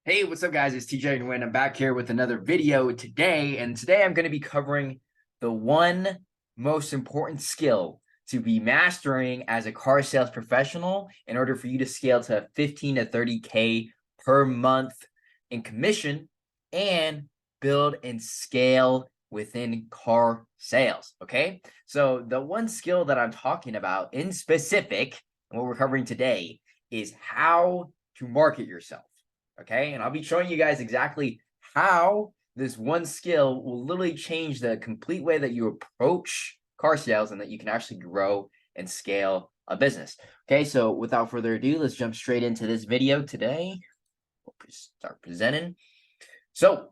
Hey, what's up, guys? It's TJ and Wayne. I'm back here with another video today, and today I'm going to be covering the one most important skill to be mastering as a car sales professional in order for you to scale to 15 to 30K per month in commission and build and scale within car sales. Okay, so the one skill that I'm talking about in specific, and what we're covering today, is how to market yourself. Okay, and I'll be showing you guys exactly how this one skill will literally change the complete way that you approach car sales and that you can actually grow and scale a business. Okay, so without further ado, let's jump straight into this video today. We'll start presenting. So,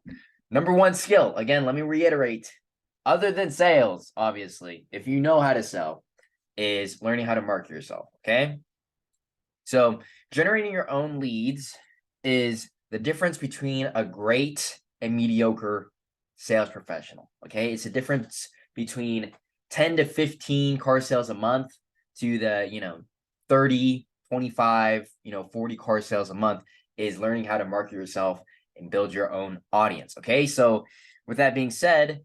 number one skill, again, let me reiterate, other than sales, obviously, if you know how to sell, is learning how to market yourself. Okay, so generating your own leads is the difference between a great and mediocre sales professional. Okay, it's a difference between 10 to 15 car sales a month to the 30, 25, 40 car sales a month is learning how to market yourself and build your own audience. Okay, so with that being said,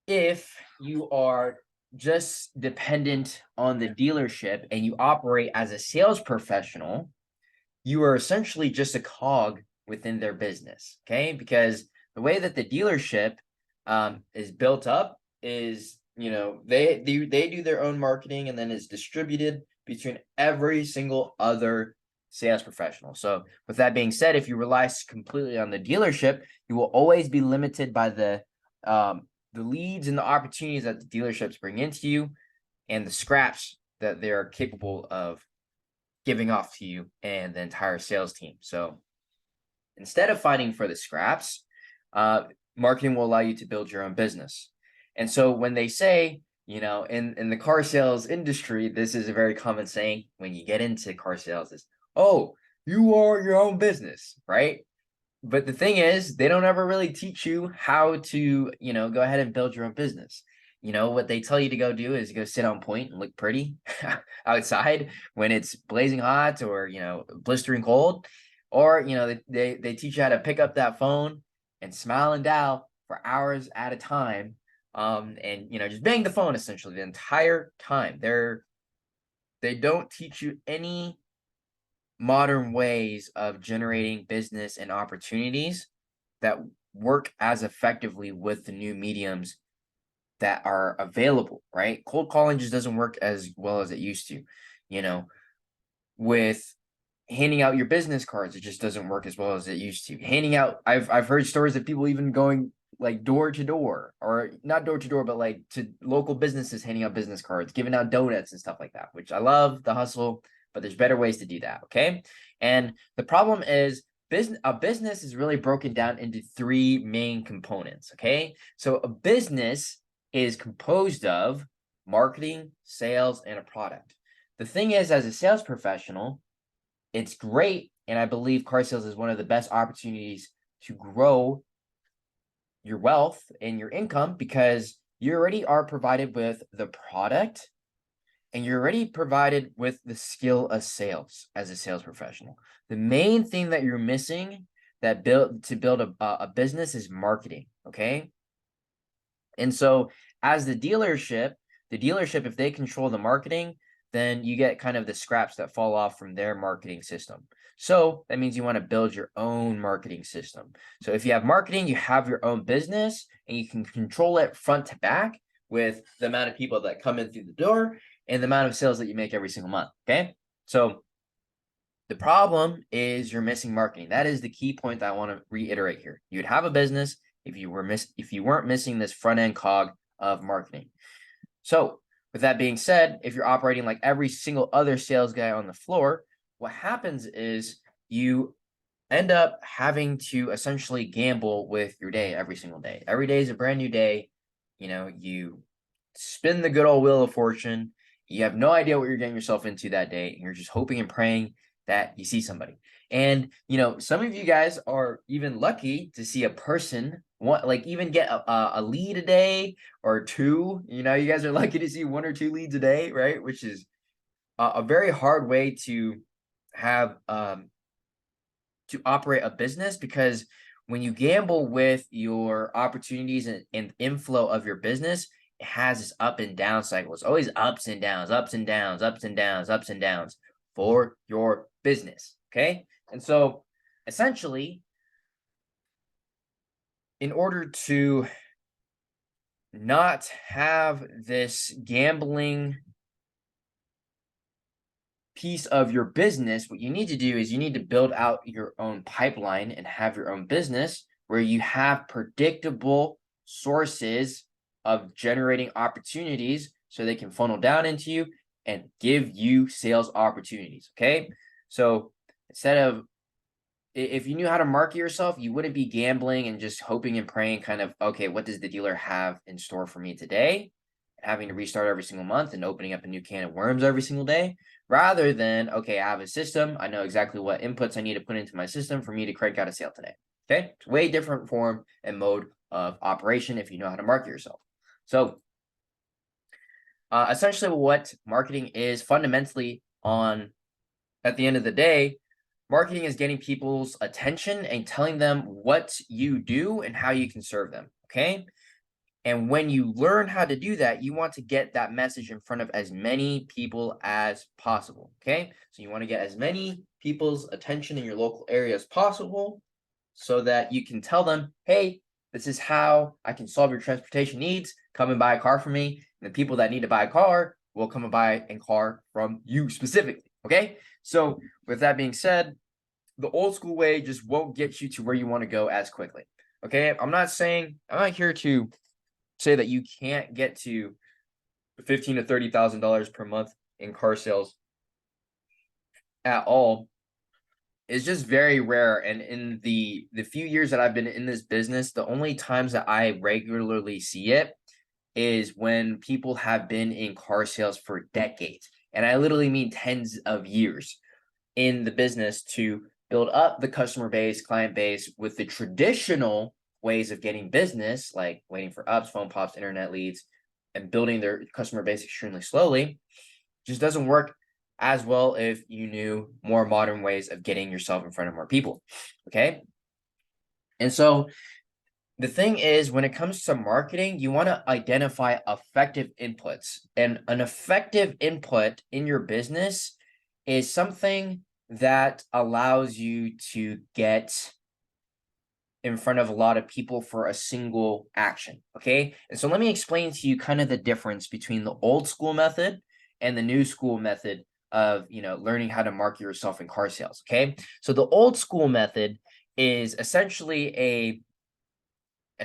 if you are just dependent on the dealership and you operate as a sales professional, you are essentially just a cog within their business. Okay, because the way that the dealership is built up is, they do their own marketing and then it's distributed between every single other sales professional. So with that being said, if you rely completely on the dealership, you will always be limited by the leads and the opportunities that the dealerships bring into you and the scraps that they're capable of giving off to you and the entire sales team. So instead of fighting for the scraps, marketing will allow you to build your own business. And so when they say, in the car sales industry, this is a very common saying when you get into car sales is, oh, you are your own business, right? But the thing is, they don't ever really teach you how to, go ahead and build your own business. What they tell you to go do is go sit on point and look pretty outside when it's blazing hot or, blistering cold. Or, they teach you how to pick up that phone and smile and dial for hours at a time. And, just bang the phone essentially the entire time. They don't teach you any modern ways of generating business and opportunities that work as effectively with the new mediums that are available, right? Cold calling just doesn't work as well as it used to, with handing out your business cards, it just doesn't work as well as it used to. Handing out, I've heard stories of people even going like door to door, or not door to door, but like to local businesses, handing out business cards, giving out donuts and stuff like that, which I love the hustle, but there's better ways to do that. Okay. And the problem is a business is really broken down into three main components. Okay. So a business is composed of marketing, sales, and a product. The thing is, as a sales professional, it's great, and I believe car sales is one of the best opportunities to grow your wealth and your income because you already are provided with the product and you're already provided with the skill of sales as a sales professional. The main thing that you're missing to build a business is marketing. Okay. And so as the dealership, if they control the marketing, then you get kind of the scraps that fall off from their marketing system. So that means you want to build your own marketing system. So if you have marketing, you have your own business and you can control it front to back with the amount of people that come in through the door and the amount of sales that you make every single month. Okay. So the problem is you're missing marketing. That is the key point that I want to reiterate here. You'd have a business if you weren't missing this front end cog of marketing. So with that being said, if you're operating like every single other sales guy on the floor, what happens is you end up having to essentially gamble with your day every single day. Every day is a brand new day. You spin the good old wheel of fortune. You have no idea what you're getting yourself into that day. And you're just hoping and praying that you see somebody. And, some of you guys are even lucky to see a person even get a lead a day or two. You guys are lucky to see one or two leads a day, right? Which is a very hard way to have to operate a business, because when you gamble with your opportunities and inflow of your business, it has this up and down cycle. It's always ups and downs, ups and downs, ups and downs, ups and downs for your business. Okay. And so essentially, in order to not have this gambling piece of your business, what you need to do is you need to build out your own pipeline and have your own business where you have predictable sources of generating opportunities so they can funnel down into you and give you sales opportunities. Okay. So instead of, if you knew how to market yourself, you wouldn't be gambling and just hoping and praying kind of, okay, what does the dealer have in store for me today? Having to restart every single month and opening up a new can of worms every single day, rather than, okay, I have a system. I know exactly what inputs I need to put into my system for me to crank out a sale today. Okay. It's way different form and mode of operation if you know how to market yourself. So essentially what marketing is fundamentally at the end of the day, marketing is getting people's attention and telling them what you do and how you can serve them. Okay. And when you learn how to do that, you want to get that message in front of as many people as possible. Okay. So you want to get as many people's attention in your local area as possible so that you can tell them, hey, this is how I can solve your transportation needs. Come and buy a car from me. And the people that need to buy a car will come and buy a car from you specifically. Okay. So with that being said, the old school way just won't get you to where you want to go as quickly. Okay. I'm not here to say that you can't get to $15,000 to $30,000 per month in car sales at all. It's just very rare. And in the few years that I've been in this business, the only times that I regularly see it is when people have been in car sales for decades. And I literally mean tens of years in the business to build up the customer base, client base with the traditional ways of getting business, like waiting for ups, phone pops, internet leads, and building their customer base extremely slowly. Just doesn't work as well if you knew more modern ways of getting yourself in front of more people. Okay. And so the thing is, when it comes to marketing, you want to identify effective inputs. And an effective input in your business is something that allows you to get in front of a lot of people for a single action. Okay. And so let me explain to you kind of the difference between the old school method and the new school method of, learning how to market yourself in car sales. Okay. So the old school method is essentially a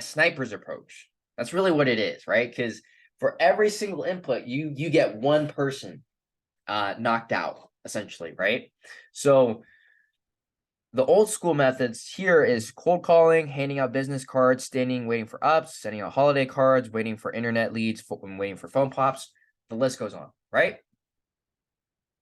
sniper's approach. That's really what it is, right? Because for every single input, you get one person knocked out, essentially, right? So the old school methods here is cold calling, handing out business cards, standing, waiting for ups, sending out holiday cards, waiting for internet leads, waiting for phone pops. The list goes on, right?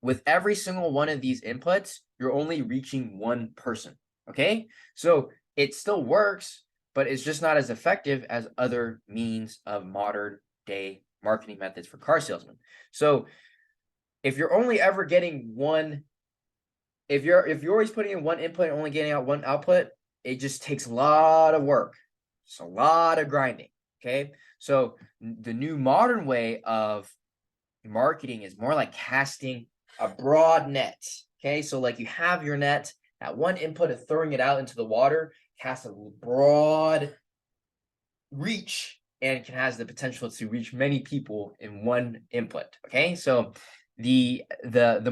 With every single one of these inputs, you're only reaching one person, okay? So it still works, but it's just not as effective as other means of modern day marketing methods for car salesmen. So if you're only ever getting one, if you're always putting in one input and only getting out one output, it just takes a lot of work. It's a lot of grinding. Okay. So the new modern way of marketing is more like casting a broad net. Okay. So like you have your net, that one input of throwing it out into the water, cast a broad reach and has the potential to reach many people in one input. Okay. So the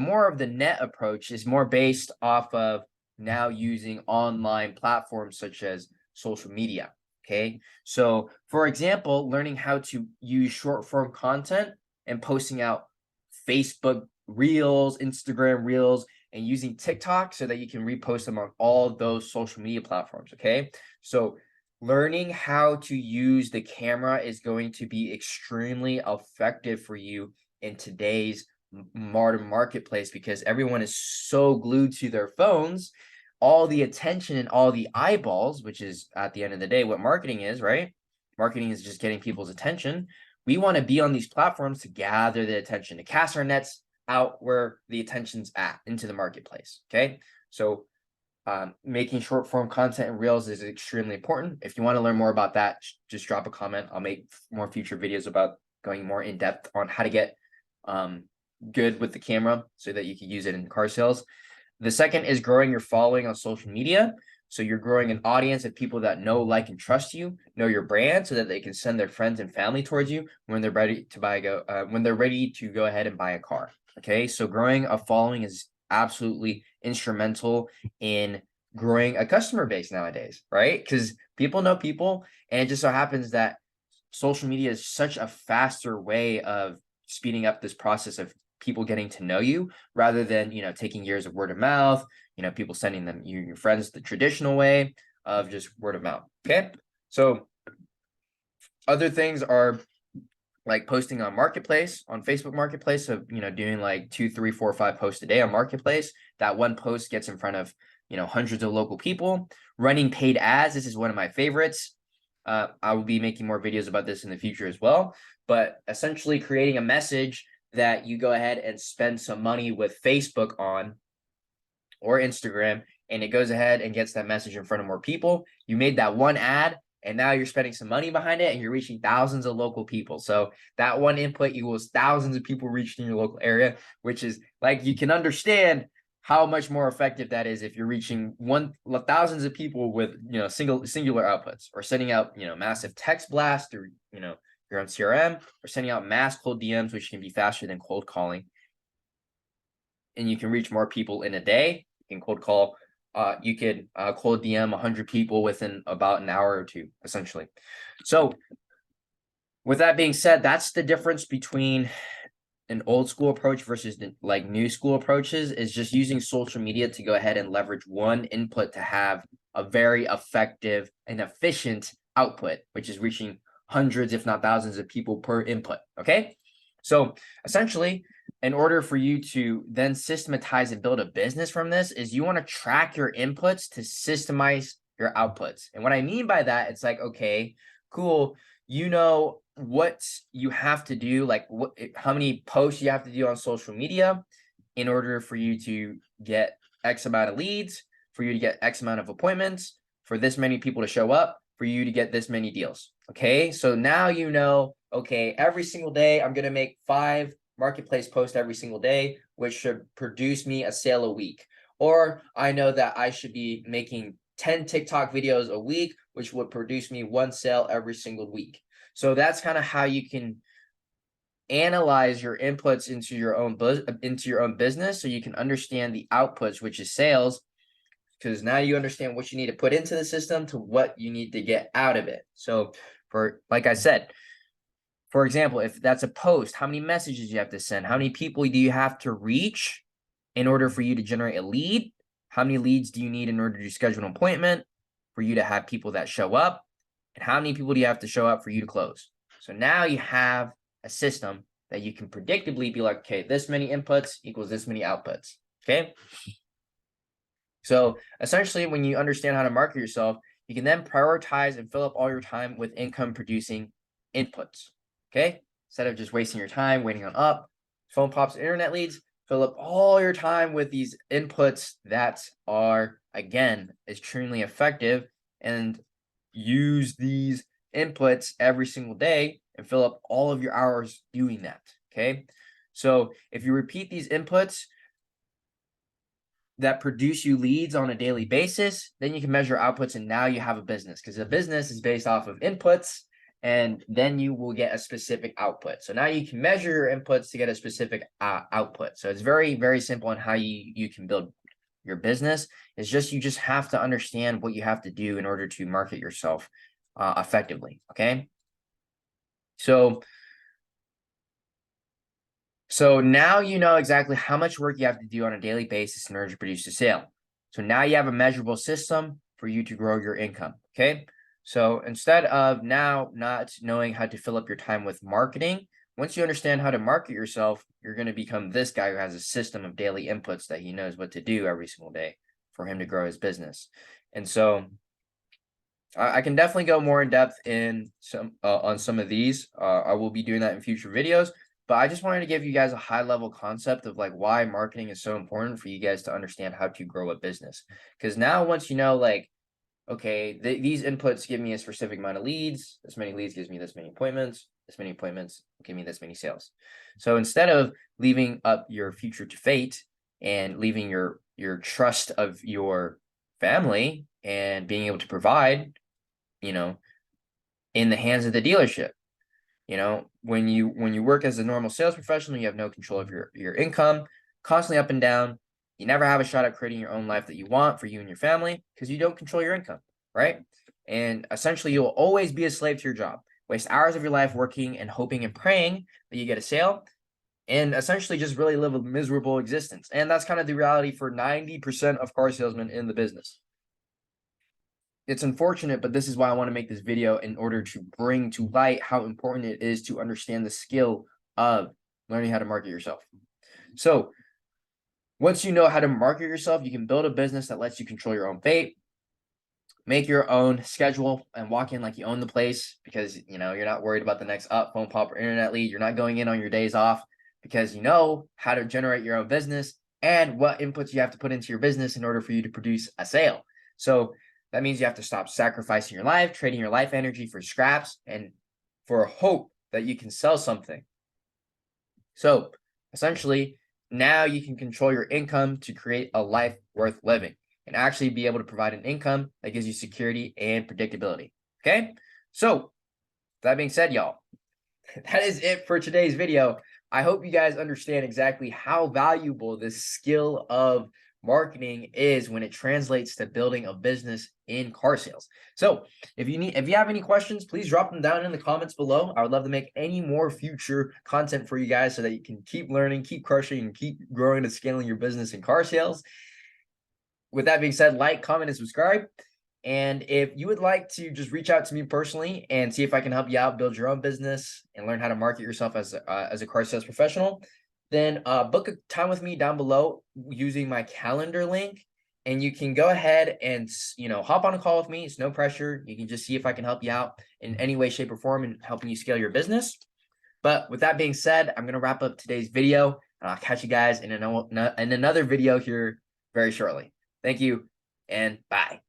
more of the net approach is more based off of now using online platforms such as social media. Okay. So for example, learning how to use short form content and posting out Facebook reels, Instagram reels, and using TikTok so that you can repost them on all those social media platforms. Okay. So learning how to use the camera is going to be extremely effective for you in today's modern marketplace because everyone is so glued to their phones. All the attention and all the eyeballs, which is at the end of the day what marketing is, right? Marketing is just getting people's attention. We want to be on these platforms to gather the attention, to cast our nets out where the attention's at into the marketplace. Okay. So Making short form content and reels is extremely important. If you want to learn more about that, just drop a comment. I'll make more future videos about going more in depth on how to get good with the camera so that you can use it in car sales. The second is growing your following on social media. So you're growing an audience of people that know, like, and trust you, know your brand, so that they can send their friends and family towards you when they're ready to when they're ready to go ahead and buy a car. Okay, so growing a following is absolutely instrumental in growing a customer base nowadays, right? Because people know people, and it just so happens that social media is such a faster way of speeding up this process of people getting to know you, rather than taking years of word of mouth, people sending them your friends the traditional way of just word of mouth. Okay, so other things are like posting on marketplace, on Facebook marketplace, of doing like 2, 3, 4, 5 posts a day on marketplace. That one post gets in front of hundreds of local people. Running paid ads, this is one of my favorites. I will be making more videos about this in the future as well, but essentially creating a message that you go ahead and spend some money with Facebook on, or Instagram, and it goes ahead and gets that message in front of more people. You made that one ad, and now you're spending some money behind it, and you're reaching thousands of local people. So that one input equals thousands of people reaching your local area, which is like, you can understand how much more effective that is if you're reaching thousands of people with singular outputs, or sending out massive text blasts through your own CRM, or sending out mass cold DMs, which can be faster than cold calling, and you can reach more people in a day. You can cold call. You could cold DM 100 people within about an hour or two, essentially. So with that being said, that's the difference between an old school approach versus like new school approaches, is just using social media to go ahead and leverage one input to have a very effective and efficient output, which is reaching hundreds, if not thousands of people per input. Okay, so essentially, in order for you to then systematize and build a business from this, is you want to track your inputs to systemize your outputs. And what I mean by that, it's like, okay, cool, what you have to do, like how many posts you have to do on social media in order for you to get X amount of leads, for you to get X amount of appointments, for this many people to show up, for you to get this many deals. Okay, so now okay, every single day I'm going to make 5 marketplace posts every single day, which should produce me a sale a week. Or I know that I should be making 10 TikTok videos a week, which would produce me 1 sale every single week. So that's kind of how you can analyze your inputs into your own business, so you can understand the outputs, which is sales, because now you understand what you need to put into the system to what you need to get out of it. So like I said, for example, if that's a post, how many messages you have to send, how many people do you have to reach in order for you to generate a lead, how many leads do you need in order to schedule an appointment for you to have people that show up, and how many people do you have to show up for you to close. So now you have a system that you can predictably be like, okay, this many inputs equals this many outputs. Okay, so essentially, when you understand how to market yourself, you can then prioritize and fill up all your time with income producing inputs. Okay, instead of just wasting your time waiting on phone pops, internet leads, fill up all your time with these inputs that are, again, extremely effective, and use these inputs every single day and fill up all of your hours doing that. Okay, so if you repeat these inputs that produce you leads on a daily basis, then you can measure outputs, and now you have a business, because a business is based off of inputs, and then you will get a specific output. So now you can measure your inputs to get a specific output. So it's very, very simple on how you can build your business. It's just, you just have to understand what you have to do in order to market yourself effectively. Okay, so now you know exactly how much work you have to do on a daily basis in order to produce a sale. So now you have a measurable system for you to grow your income. Okay, so instead of now not knowing how to fill up your time with marketing, once you understand how to market yourself, you're going to become this guy who has a system of daily inputs that he knows what to do every single day for him to grow his business. And so I can definitely go more in depth in on some of these. I will be doing that in future videos, But I just wanted to give you guys a high level concept of like why marketing is so important for you guys to understand how to grow a business. Because now once you know, like, okay, these inputs give me a specific amount of leads. This many leads gives me this many appointments. This many appointments give me this many sales. So instead of leaving up your future to fate and leaving your trust of your family and being able to provide, you know, in the hands of the dealership. You know, when you work as a normal sales professional, you have no control of your income, constantly up and down. You never have a shot at creating your own life that you want for you and your family because you don't control your income, right? And essentially, you'll always be a slave to your job. Waste hours of your life working and hoping and praying that you get a sale, and essentially just really live a miserable existence. And that's kind of the reality for 90% of car salesmen in the business. It's unfortunate, but this is why I want to make this video in order to bring to light how important it is to understand the skill of learning how to market yourself. So once you know how to market yourself, you can build a business that lets you control your own fate, make your own schedule, and walk in like you own the place because, you know, you're not worried about the next phone pop or internet lead. You're not going in on your days off because you know how to generate your own business and what inputs you have to put into your business in order for you to produce a sale. So that means you have to stop sacrificing your life, trading your life energy for scraps and for hope that you can sell something. So essentially, now you can control your income to create a life worth living and actually be able to provide an income that gives you security and predictability. Okay. So that being said, y'all, that is it for today's video. I hope you guys understand exactly how valuable this skill of marketing is when it translates to building a business in car sales. So if you have any questions, please drop them down in the comments below. I would love to make any more future content for you guys so that you can keep learning, keep crushing, and keep growing and scaling your business in car sales. With that being said, like, comment, and subscribe. And if you would like to just reach out to me personally and see if I can help you out build your own business and learn how to market yourself as a car sales professional, then book a time with me down below using my calendar link. And you can go ahead and, you know, hop on a call with me. It's no pressure. You can just see if I can help you out in any way, shape, or form in helping you scale your business. But with that being said, I'm going to wrap up today's video, and I'll catch you guys in another video here very shortly. Thank you, and bye.